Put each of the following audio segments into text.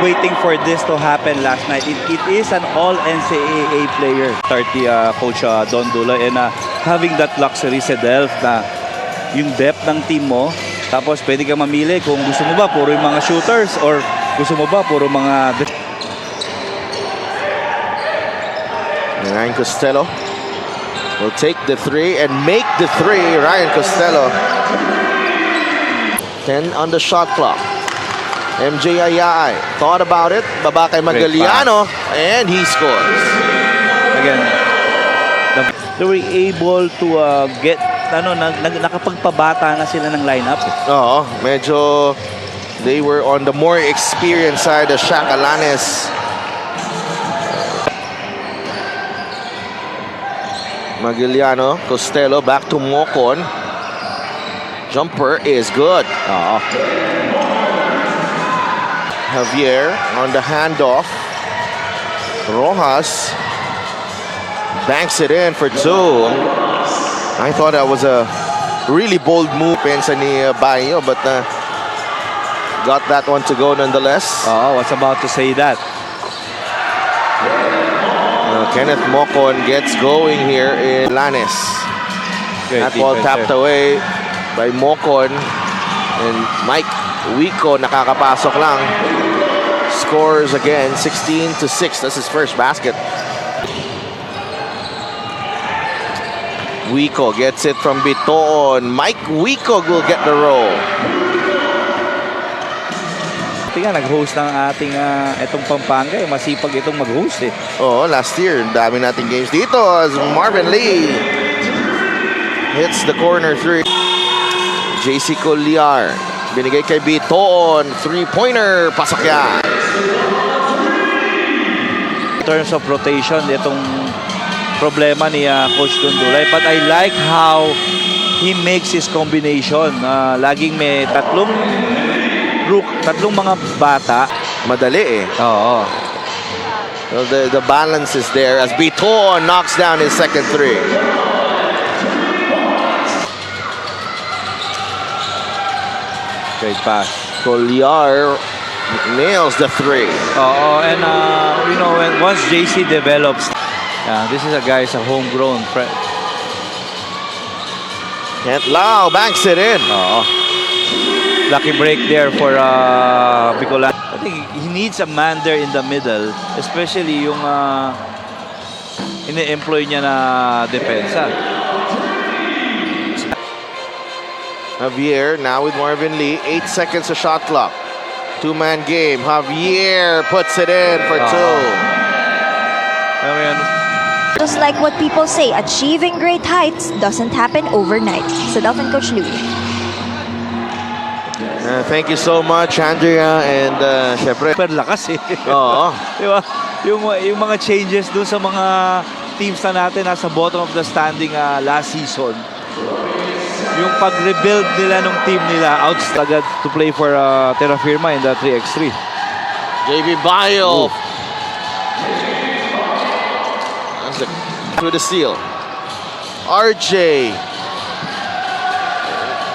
waiting for this to happen last night. It is an all-NCAA player. Start the coach Don Dula and having that luxury sa Delft na yung depth ng team mo. Tapos pwede ka mamili kung gusto mo ba puro yung mga shooters or gusto mo ba puro mga... Ryan Costello will take the three and make the three. Ryan Costello. 10 on the shot clock. MJ Ayay thought about it. Baba kay Magaliano and he scores. Again, they were able to get nakapagpabata na sila ng lineup. Oo, medyo they were on the more experienced side of Shaq Alanes. Magaliano, Costello back to Mocon. Jumper is good. Javier on the handoff. Rojas banks it in for two. I thought that was a really bold move. Pensa ni Bayo, but got that one to go nonetheless. I was about to say that. Kenneth Mocon gets going here in Lanes. That ball tapped away by Mocon. And Mike Wico nakakapasok lang. Scores again, 16-6. That's his first basket. Wico gets it from Bitoon. Mike Wico will get the roll. Tingnan, nag-host ng ating itong Pampanga. Masipag itong mag-host eh. Oh, last year, dami nating games dito as Marvin Lee hits the corner three. JC Colliar, binigay kay Bitoon. Three-pointer, pasok yan. In terms of rotation, itong problema ni Coach Dundulay. But I like how he makes his combination. Laging may tatlong mga bata. Madali eh. Oo. So the balance is there as Bitoon knocks down his second three. Great pass. Colliar nails the three. Oo, and you know, once JC develops, this is a guy who's a homegrown friend. Kent Lau banks it in. Lucky break there for Bicolan. I think he needs a man there in the middle, especially yung ine-employ niya na depensa. Javier now with Marvin Lee. 8 seconds of shot clock. Two-man game. Javier puts it in for two. Just like what people say, achieving great heights doesn't happen overnight. So Delphin Coach Louie. Thank you so much, Andrea, and syempre. Super lakas eh. Oo. Diba? Yung mga changes dun sa mga teams na natin nasa bottom of the standing last season. Yung pag-rebuild nila ng team nila agad to play for Terra Firma in the 3x3. JB Bayo. Through the steal. RJ.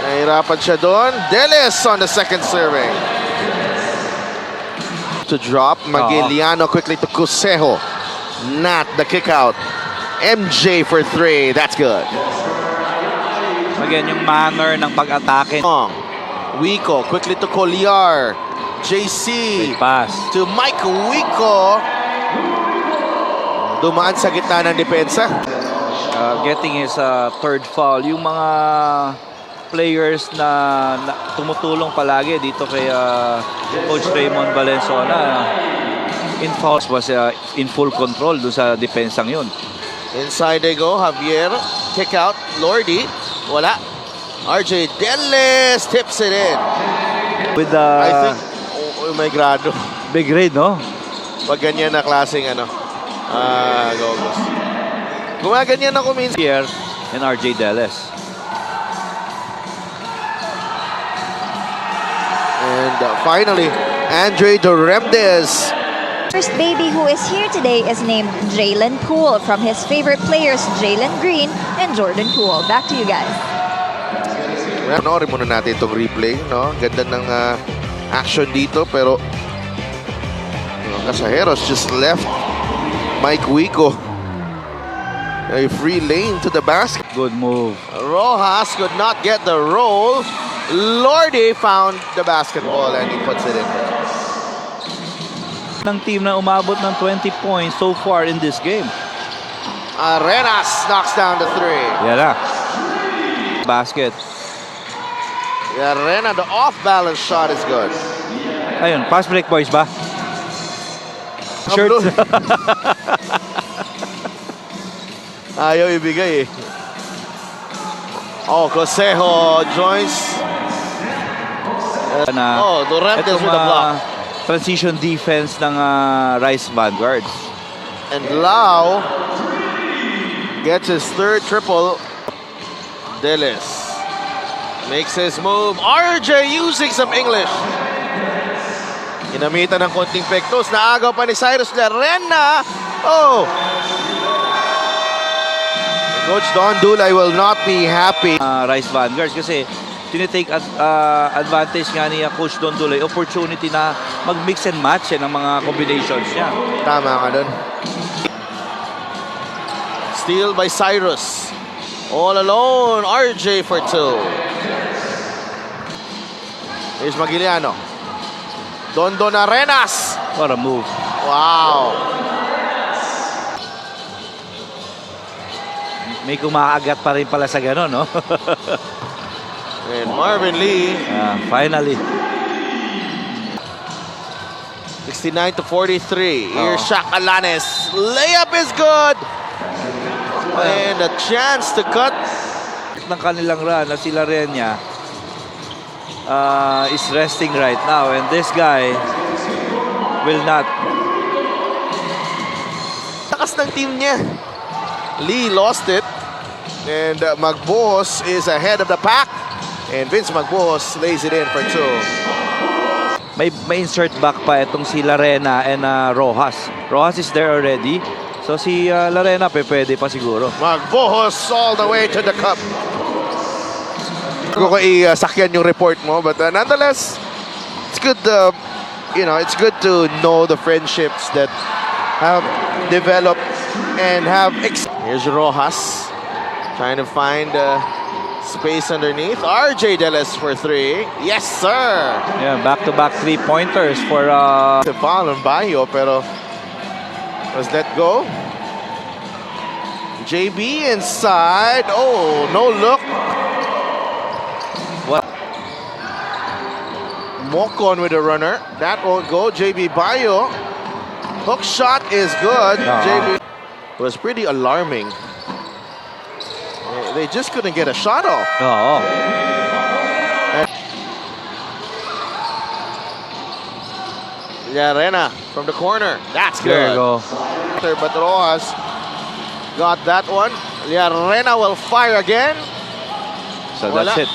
Nahirapan siya doon. Delis on the second serving. To drop. Magiliano quickly to Cusejo. Not the kick out. MJ for three. That's good. Again, yung manner ng pag-atake. Wico quickly to Colliar. JC. Pass. To Mike Wico. Dumaan sa gitna ng depensa. Getting his third foul. Yung mga players na tumutulong palagi dito kay Coach Raymond Valenzuela. In fouls was in full control doon sa depensang yun. Inside they go. Javier. Kick out. Lordy. Wala. RJ Delis tips it in. With I think, may grado. big grade, no? Pag ganyan na klaseng gogos. Gumaganyan ako minsan. Here and RJ Delis. And finally, Andre Doremdes. First baby who is here today is named Jalen Poole from his favorite players, Jalen Green and Jordan Poole. Back to you guys. Panoorin muna natin itong replay, no? Ganda ng action dito, pero Casajeros just left Mike Wico a free lane to the basket. Good move. Rojas could not get the roll. Lordy found the basketball and he puts it in. Ng team na umabot ng 20 points so far in this game. Arenas knocks down the three. Yan na. Basket. Arena, the off-balance shot is good. Ayun, fast break boys ba? Ang Shirts. blue. Ayaw ibigay eh. Oh, Cosejo joins. Oh, Durantes Itong, with the block. transition defense ng Rice Vanguards. And Lau gets his third triple. Delis makes his move. RJ using some English. Ginamitan ng konting pektos. Naagaw pa ni Cyrus Larena. Oh! Coach Don Dulay will not be happy. Rice Vanguards kasi tinitake advantage nga ni Coach Don Dulay opportunity na mag-mix and match ng mga combinations niya. Tama ka dun. Steal by Cyrus. All alone, RJ for two. Here's Magiliano. Dondon Arenas. What a move. Wow. May kumaagat pa rin pala sa gano'n, no? And Marvin Lee. Finally. 69-43. Here's Shaq Alanes. Layup is good. And a chance to cut. Ng kanilang run na si Larena is resting right now. And this guy will not. Takas ng team niya. Lee lost it. And Magbuhos is ahead of the pack. And Vince Magbuhos lays it in for two. May insert back pa itong si Larena and Rojas. Rojas is there already. So si Larena pwede pa siguro. Magbuhos all the way to the cup. Ko sakyan yung report mo, but nonetheless, it's good. It's good to know the friendships that have developed and have. Here's Rojas trying to find space underneath. RJ Delis for three. Yes, sir. Yeah, back-to-back three-pointers for The foul on Bayo, pero was let go. JB inside. Oh, no look. What? Mocon with a runner. That won't go. JB Bayo. Hook shot is good. JB was pretty alarming. They just couldn't get a shot off. Oo. Arena from the corner. That's good. There you go. But Rojas got that one. Arena will fire again. So that's Wala. it.